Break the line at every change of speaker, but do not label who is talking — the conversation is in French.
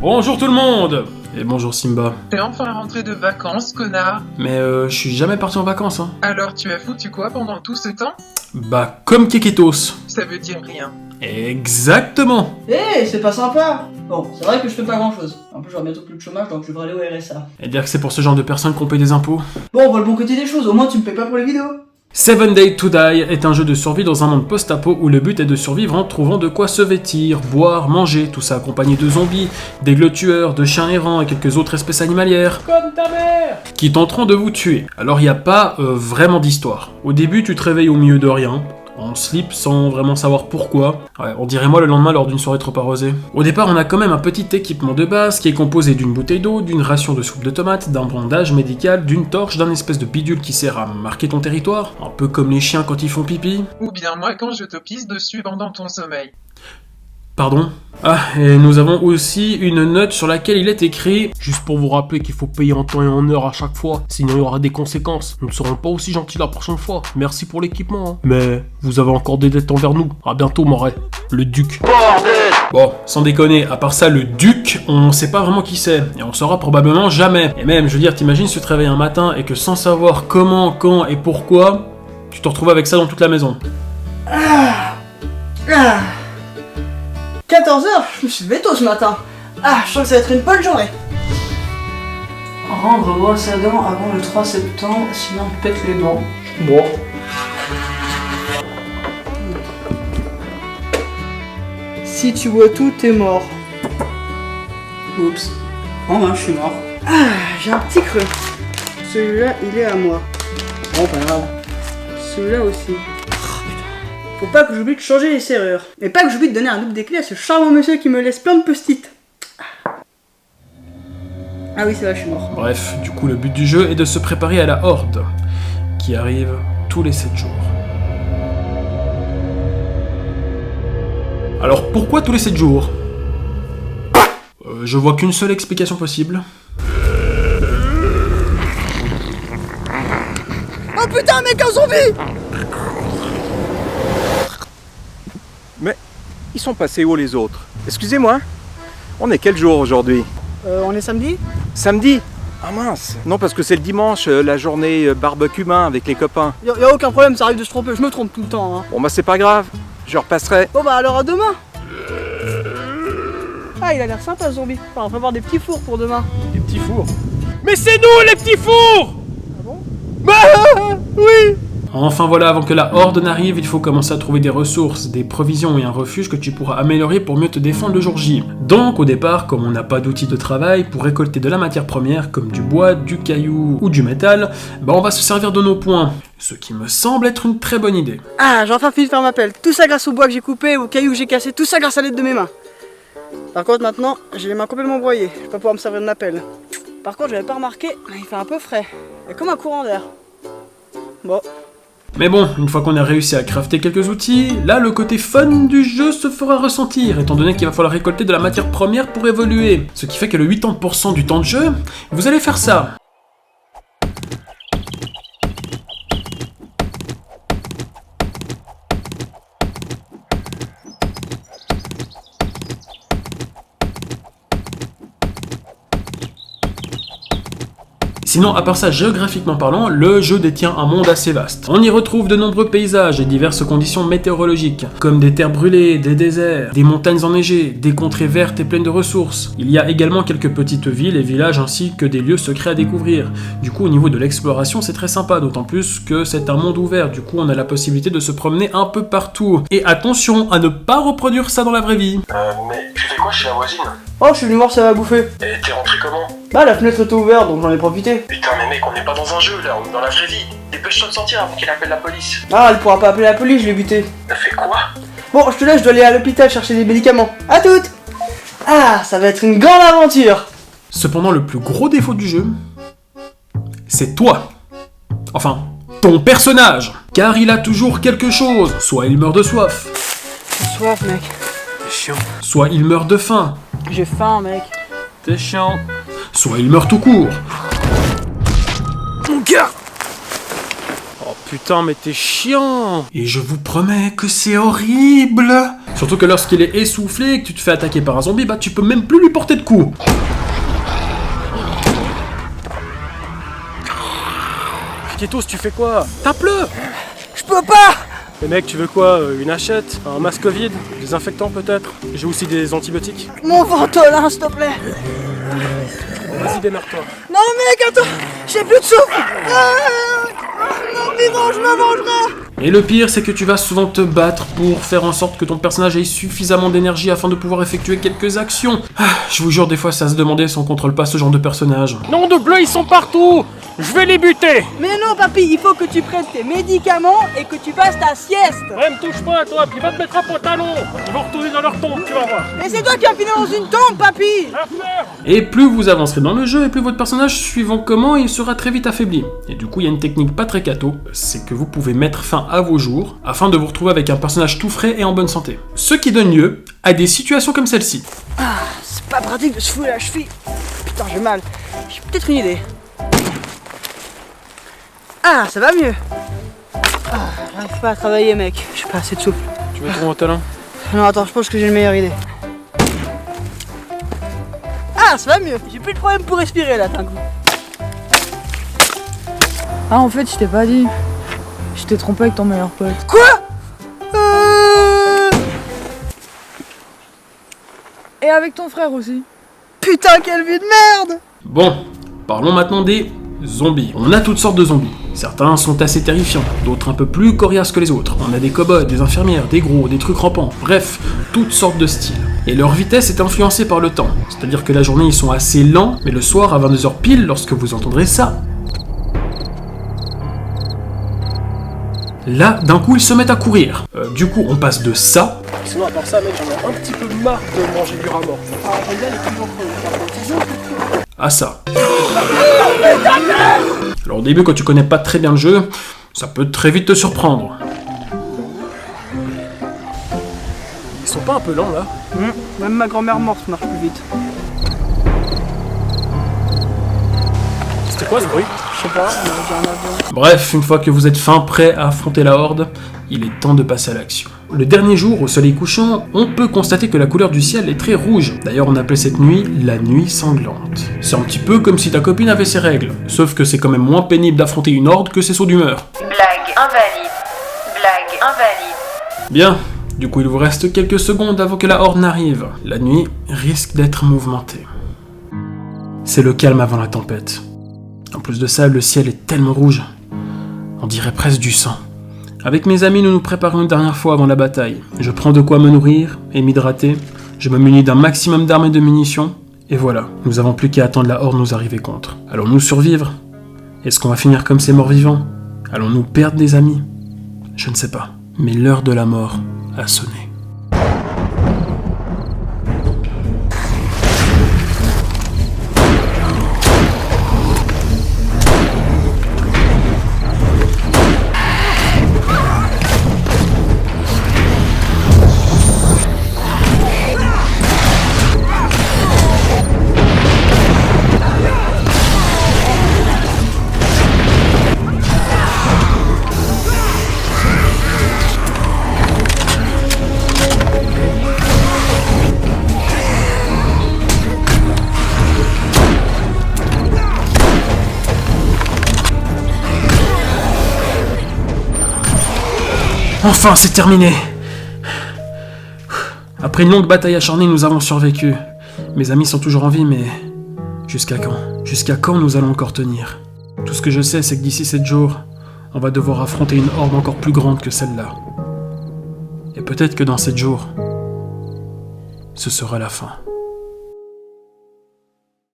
Bonjour tout le monde! Et bonjour Simba.
T'es enfin rentré de vacances, connard.
Mais je suis jamais parti en vacances, hein.
Alors tu as foutu quoi pendant tout ce temps?
Bah, comme Keketos.
Ça veut dire rien.
Exactement!
C'est pas sympa. Bon, c'est vrai que je fais pas grand chose. En plus, j'aurai bientôt plus de chômage, donc je devrais aller au RSA.
Et dire que c'est pour ce genre de personnes qu'on paye des impôts.
Bon, on voit le bon côté des choses, au moins tu me payes pas pour les vidéos.
7 Days to Die est un jeu de survie dans un monde post-apo où le but est de survivre en trouvant de quoi se vêtir, boire, manger, tout ça accompagné de zombies, d'aigles tueurs, de chiens errants et quelques autres espèces animalières. Comme ta mère! Qui tenteront de vous tuer. Alors il n'y a pas vraiment d'histoire. Au début, tu te réveilles au milieu de rien, en slip sans vraiment savoir pourquoi. Ouais, on dirait moi le lendemain lors d'une soirée trop arrosée. Au départ, on a quand même un petit équipement de base qui est composé d'une bouteille d'eau, d'une ration de soupe de tomates, d'un bandage médical, d'une torche, d'un espèce de bidule qui sert à marquer ton territoire, un peu comme les chiens quand ils font pipi.
Ou bien moi quand je te pisse dessus pendant ton sommeil.
Pardon. Ah, et nous avons aussi une note sur laquelle il est écrit « Juste pour vous rappeler qu'il faut payer en temps et en heure à chaque fois, sinon il y aura des conséquences. Nous ne serons pas aussi gentils la prochaine fois. Merci pour l'équipement, hein. Mais vous avez encore des dettes envers nous. À bientôt, Moret. Le duc. » Bon, sans déconner, à part ça, le duc, on sait pas vraiment qui c'est. Et on saura probablement jamais. Et même, je veux dire, t'imagines se te réveiller un matin et que sans savoir comment, quand et pourquoi, tu te retrouves avec ça dans toute la maison.
14h, je me suis levé tôt ce matin. Je sens que ça va être une bonne journée. Rendre brosse à dents avant le 3 septembre, sinon on pète les dents. Bon. Si tu vois tout, t'es mort. Oups. Bon ben, je suis mort. J'ai un petit creux. Celui-là, il est à moi. Bon, pas grave. Celui-là aussi. Faut pas que j'oublie de changer les serrures. Et pas que j'oublie de donner un double des clés à ce charmant monsieur qui me laisse plein de post-it. Ah oui, c'est vrai, je suis mort.
Bref, du coup, le but du jeu est de se préparer à la horde, qui arrive tous les 7 jours. Alors, pourquoi tous les 7 jours? Je vois qu'une seule explication possible.
Oh putain, mec, un zombie!
Mais ils sont passés où les autres? Excusez-moi, on est quel jour aujourd'hui?
On est samedi?
Samedi? Ah mince! Non, parce que c'est le dimanche, la journée barbecue humain avec les copains.
Y'a aucun problème, ça arrive de se tromper, je me trompe tout le temps. Hein.
Bon bah c'est pas grave, je repasserai.
Bon bah alors à demain! Il a l'air sympa ce zombie. Enfin, on va prévoir des petits fours pour demain.
Des petits fours.
Mais c'est nous les petits fours!
Ah bon?
Bah oui!
Enfin voilà, avant que la horde n'arrive, il faut commencer à trouver des ressources, des provisions et un refuge que tu pourras améliorer pour mieux te défendre le jour J. Donc au départ, comme on n'a pas d'outils de travail, pour récolter de la matière première comme du bois, du caillou ou du métal, on va se servir de nos poings. Ce qui me semble être une très bonne idée.
J'ai enfin fini de faire ma pelle. Tout ça grâce au bois que j'ai coupé, aux cailloux que j'ai cassés, tout ça grâce à l'aide de mes mains. Par contre maintenant, j'ai les mains complètement broyées, je vais pas pouvoir me servir de ma pelle. Par contre, j'avais pas remarqué, il fait un peu frais. Il y a comme un courant d'air. Bon.
Mais bon, une fois qu'on a réussi à crafter quelques outils, là le côté fun du jeu se fera ressentir, étant donné qu'il va falloir récolter de la matière première pour évoluer. Ce qui fait que le 80% du temps de jeu, vous allez faire ça. Sinon, à part ça, géographiquement parlant, le jeu détient un monde assez vaste. On y retrouve de nombreux paysages et diverses conditions météorologiques, comme des terres brûlées, des déserts, des montagnes enneigées, des contrées vertes et pleines de ressources. Il y a également quelques petites villes et villages ainsi que des lieux secrets à découvrir. Du coup, au niveau de l'exploration, c'est très sympa, d'autant plus que c'est un monde ouvert, du coup on a la possibilité de se promener un peu partout. Et attention à ne pas reproduire ça dans la vraie vie.
Mais tu fais quoi chez la voisine?
Oh, je suis venu voir si ça va bouffer.
Et t'es rentré comment?
La fenêtre était ouverte, donc j'en ai profité.
Putain mais mec, on n'est pas dans un jeu là, on est dans la vraie vie. Dépêche-toi de sortir avant qu'il appelle la police.
Elle pourra pas appeler la police, je l'ai buté.
T'as fait quoi?
Bon, je te laisse, je dois aller à l'hôpital chercher des médicaments. À toutes! Ça va être une grande aventure!
Cependant, le plus gros défaut du jeu, c'est toi. Enfin, ton personnage. Car il a toujours quelque chose. Soit il meurt de soif.
J'ai soif, mec.
C'est chiant. Soit il meurt de faim.
J'ai faim, mec.
T'es chiant. Soit il meurt tout court. Mon gars! Oh putain, mais t'es chiant! Et je vous promets que c'est horrible! Surtout que lorsqu'il est essoufflé et que tu te fais attaquer par un zombie, bah tu peux même plus lui porter de coups.
Ketos, tu fais quoi? Tape-le!
Je peux pas!
Mais mec, tu veux quoi? Une hachette? Un masque Covid? Des infectants peut-être? J'ai aussi des antibiotiques.
Mon ventolin, s'il te plaît!
Vas-y, démarre-toi.
Non mec, attends! J'ai plus de souffle! Non, vivant, je me vengerai!
Et le pire, c'est que tu vas souvent te battre pour faire en sorte que ton personnage ait suffisamment d'énergie afin de pouvoir effectuer quelques actions. Je vous jure, des fois, ça se demandait si on contrôle pas ce genre de personnage.
Nom de bleu, ils sont partout! Je vais les buter!
Mais non, papy, il faut que tu prennes tes médicaments et que tu fasses ta sieste!
Ouais, me touche pas, toi, puis va te mettre un pantalon! Ils vont retourner dans leur tombe, tu vas voir!
Mais c'est toi qui as fini dans une tombe, papy!
À faire!
Et plus vous avancerez dans le jeu, et plus votre personnage, suivant comment, il sera très vite affaibli. Et du coup, il y a une technique pas très cato, c'est que vous pouvez mettre fin à vos jours, afin de vous retrouver avec un personnage tout frais et en bonne santé. Ce qui donne lieu à des situations comme celle-ci.
Ah, c'est pas pratique de se fouler la cheville. Putain, j'ai mal. J'ai peut-être une idée. Ah, ça va mieux. Ah, j'arrive pas à travailler, mec. J'ai pas assez de souffle.
Tu veux ton pantalon?
Non, attends, je pense que j'ai une meilleure idée. Ah, ça va mieux. J'ai plus de problème pour respirer là, d'un coup.
Ah, en fait, je t'ai pas dit. Je t'ai trompé avec ton meilleur pote.
Quoi?
Et avec ton frère aussi.
Putain, quelle vie de merde!
Bon, parlons maintenant des zombies. On a toutes sortes de zombies. Certains sont assez terrifiants, d'autres un peu plus coriaces que les autres. On a des cow-boys, des infirmières, des gros, des trucs rampants, bref, toutes sortes de styles. Et leur vitesse est influencée par le temps. C'est-à-dire que la journée ils sont assez lents, mais le soir à 22h pile, lorsque vous entendrez ça, là, d'un coup, ils se mettent à courir. Du coup, on passe de ça
Sinon, à part ça, mec, j'en ai un petit peu marre de manger du rat mort.
à ça. Alors au début, quand tu connais pas très bien le jeu, ça peut très vite te surprendre.
Ils sont pas un peu lents, là?
Même ma grand-mère morte marche plus vite.
C'était quoi ce bruit?
Je sais pas, on a dit un avion.
Bref, une fois que vous êtes fin prêt à affronter la horde, il est temps de passer à l'action. Le dernier jour, au soleil couchant, on peut constater que la couleur du ciel est très rouge. D'ailleurs, on appelait cette nuit la nuit sanglante. C'est un petit peu comme si ta copine avait ses règles, sauf que c'est quand même moins pénible d'affronter une horde que ses sauts d'humeur.
Blague invalide. Blague invalide.
Bien, du coup il vous reste quelques secondes avant que la horde n'arrive. La nuit risque d'être mouvementée. C'est le calme avant la tempête. En plus de ça, le ciel est tellement rouge. On dirait presque du sang. Avec mes amis, nous nous préparons une dernière fois avant la bataille. Je prends de quoi me nourrir et m'hydrater. Je me munis d'un maximum d'armes et de munitions. Et voilà, nous avons plus qu'à attendre la horde nous arriver contre. Allons-nous survivre? Est-ce qu'on va finir comme ces morts vivants? Allons-nous perdre des amis? Je ne sais pas. Mais l'heure de la mort a sonné. Enfin, c'est terminé! Après une longue bataille acharnée, nous avons survécu. Mes amis sont toujours en vie, mais... jusqu'à quand? Jusqu'à quand nous allons encore tenir? Tout ce que je sais, c'est que d'ici 7 jours, on va devoir affronter une horde encore plus grande que celle-là. Et peut-être que dans 7 jours, ce sera la fin.